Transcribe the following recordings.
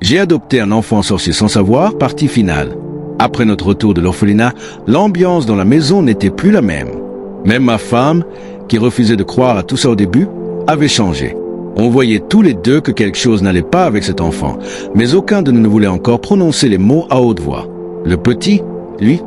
J'ai adopté un enfant sorcier sans savoir, partie finale. Après notre retour de l'orphelinat, l'ambiance dans la maison n'était plus la même. Même ma femme, qui refusait de croire à tout ça au début, avait changé. On voyait tous les deux que quelque chose n'allait pas avec cet enfant, mais aucun de nous ne voulait encore prononcer les mots à haute voix. Le petit, lui,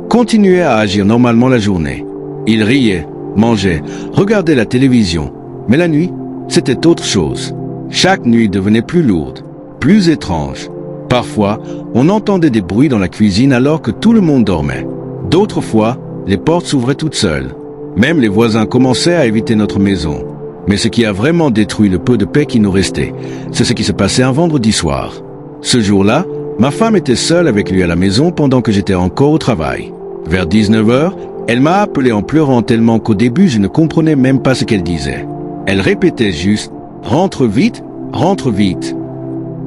continuait à agir normalement la journée. Il riait, mangeait, regardait la télévision, mais la nuit, c'était autre chose. Chaque nuit devenait plus lourde, plus étrange. Parfois, on entendait des bruits dans la cuisine alors que tout le monde dormait. D'autres fois, les portes s'ouvraient toutes seules. Même les voisins commençaient à éviter notre maison. Mais ce qui a vraiment détruit le peu de paix qui nous restait, c'est ce qui se passait un vendredi soir. Ce jour-là, ma femme était seule avec lui à la maison pendant que j'étais encore au travail. Vers 19h, elle m'a appelé en pleurant tellement qu'au début je ne comprenais même pas ce qu'elle disait. Elle répétait juste « Rentre vite, rentre vite ».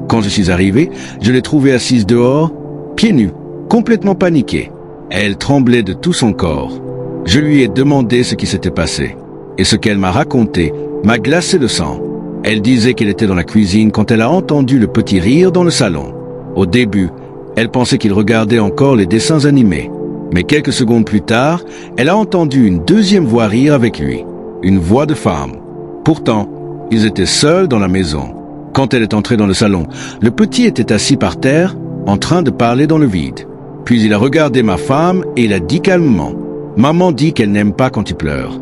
Quand je suis arrivé, je l'ai trouvée assise dehors, pieds nus, complètement paniquée. Elle tremblait de tout son corps. Je lui ai demandé ce qui s'était passé. Et ce qu'elle m'a raconté m'a glacé le sang. Elle disait qu'elle était dans la cuisine quand elle a entendu le petit rire dans le salon. Au début, elle pensait qu'il regardait encore les dessins animés. Mais quelques secondes plus tard, elle a entendu une deuxième voix rire avec lui. Une voix de femme. Pourtant, ils étaient seuls dans la maison. Quand elle est entrée dans le salon, le petit était assis par terre, en train de parler dans le vide. Puis il a regardé ma femme et il a dit calmement « Maman dit qu'elle n'aime pas quand tu pleures. »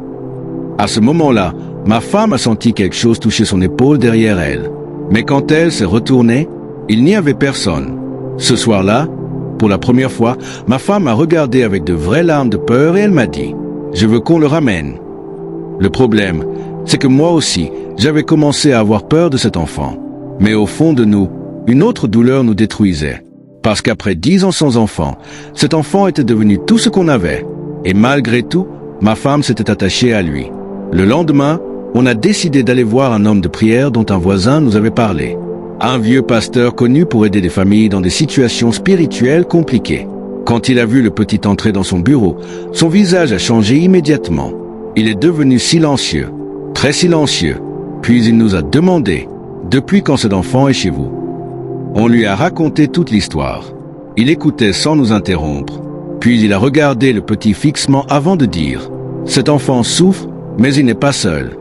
À ce moment-là, ma femme a senti quelque chose toucher son épaule derrière elle. Mais quand elle s'est retournée, il n'y avait personne. Ce soir-là, pour la première fois, ma femme m'a regardé avec de vraies larmes de peur et elle m'a dit « Je veux qu'on le ramène. » Le problème, c'est que moi aussi, j'avais commencé à avoir peur de cet enfant. Mais au fond de nous, une autre douleur nous détruisait. Parce qu'après 10 ans sans enfant, cet enfant était devenu tout ce qu'on avait. Et malgré tout, ma femme s'était attachée à lui. Le lendemain, on a décidé d'aller voir un homme de prière dont un voisin nous avait parlé. Un vieux pasteur connu pour aider des familles dans des situations spirituelles compliquées. Quand il a vu le petit entrer dans son bureau, son visage a changé immédiatement. Il est devenu silencieux, très silencieux. Puis il nous a demandé « Depuis quand cet enfant est chez vous ?» On lui a raconté toute l'histoire. Il écoutait sans nous interrompre. Puis il a regardé le petit fixement avant de dire « Cet enfant souffre, mais il n'est pas seul. »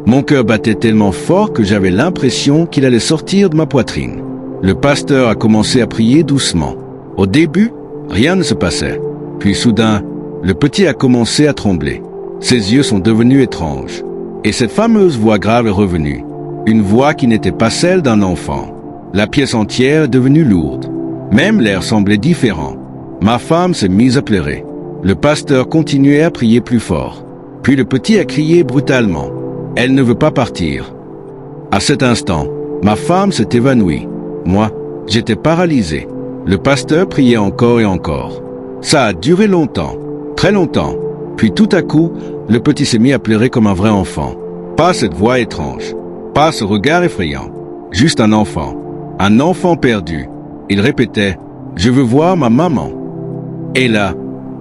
Mon cœur battait tellement fort que j'avais l'impression qu'il allait sortir de ma poitrine. Le pasteur a commencé à prier doucement. Au début, rien ne se passait. Puis soudain, le petit a commencé à trembler. Ses yeux sont devenus étranges. Et cette fameuse voix grave est revenue. Une voix qui n'était pas celle d'un enfant. La pièce entière est devenue lourde. Même l'air semblait différent. Ma femme s'est mise à pleurer. Le pasteur continuait à prier plus fort. Puis le petit a crié brutalement. Elle ne veut pas partir. À cet instant, ma femme s'est évanouie. Moi, j'étais paralysé. Le pasteur priait encore et encore. Ça a duré longtemps, très longtemps. Puis tout à coup, le petit s'est mis à pleurer comme un vrai enfant. Pas cette voix étrange. Pas ce regard effrayant. Juste un enfant perdu. Il répétait « Je veux voir ma maman ». Et là,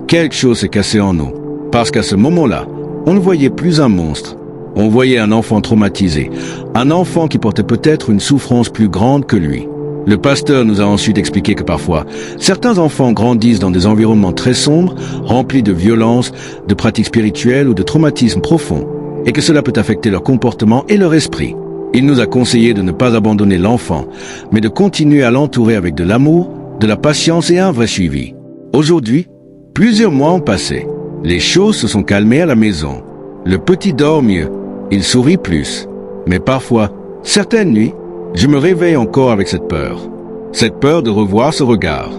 quelque chose s'est cassé en nous. Parce qu'à ce moment-là, on ne voyait plus un monstre. On voyait un enfant traumatisé. Un enfant qui portait peut-être une souffrance plus grande que lui. Le pasteur nous a ensuite expliqué que parfois, certains enfants grandissent dans des environnements très sombres, remplis de violence, de pratiques spirituelles ou de traumatismes profonds, et que cela peut affecter leur comportement et leur esprit. Il nous a conseillé de ne pas abandonner l'enfant, mais de continuer à l'entourer avec de l'amour, de la patience et un vrai suivi. Aujourd'hui, plusieurs mois ont passé. Les choses se sont calmées à la maison. Le petit dort mieux, il sourit plus. Mais parfois, certaines nuits, je me réveille encore avec cette peur. Cette peur de revoir ce regard.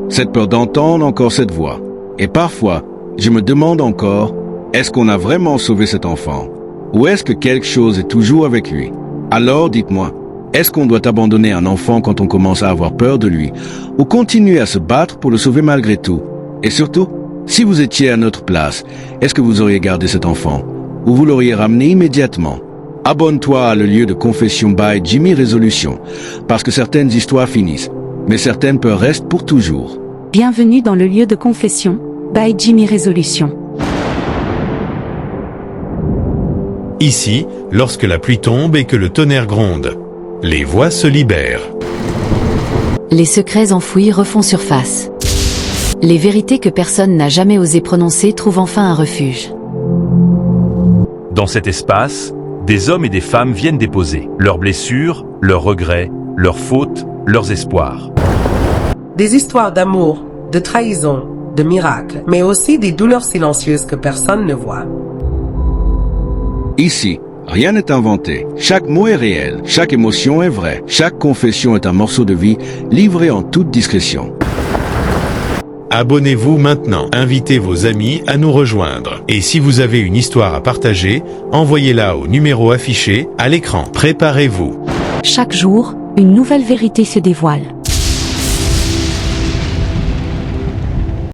Cette peur d'entendre encore cette voix. Et parfois, je me demande encore, est-ce qu'on a vraiment sauvé cet enfant? Ou est-ce que quelque chose est toujours avec lui? Alors dites-moi, est-ce qu'on doit abandonner un enfant quand on commence à avoir peur de lui, ou continuer à se battre pour le sauver malgré tout? Et surtout, si vous étiez à notre place, est-ce que vous auriez gardé cet enfant, ou vous l'auriez ramené immédiatement? Abonne-toi à le lieu de confession by Jimmy Résolution, parce que certaines histoires finissent, mais certaines peurs restent pour toujours. Bienvenue dans le lieu de confession, by Jimmy Résolution. Ici, lorsque la pluie tombe et que le tonnerre gronde, les voix se libèrent. Les secrets enfouis refont surface. Les vérités que personne n'a jamais osé prononcer trouvent enfin un refuge. Dans cet espace, des hommes et des femmes viennent déposer leurs blessures, leurs regrets, leurs fautes, leurs espoirs. Des histoires d'amour, de trahison, de miracles, mais aussi des douleurs silencieuses que personne ne voit. Ici, rien n'est inventé. Chaque mot est réel, chaque émotion est vraie, chaque confession est un morceau de vie livré en toute discrétion. Abonnez-vous maintenant, invitez vos amis à nous rejoindre. Et si vous avez une histoire à partager, envoyez-la au numéro affiché à l'écran. Préparez-vous. Chaque jour, une nouvelle vérité se dévoile.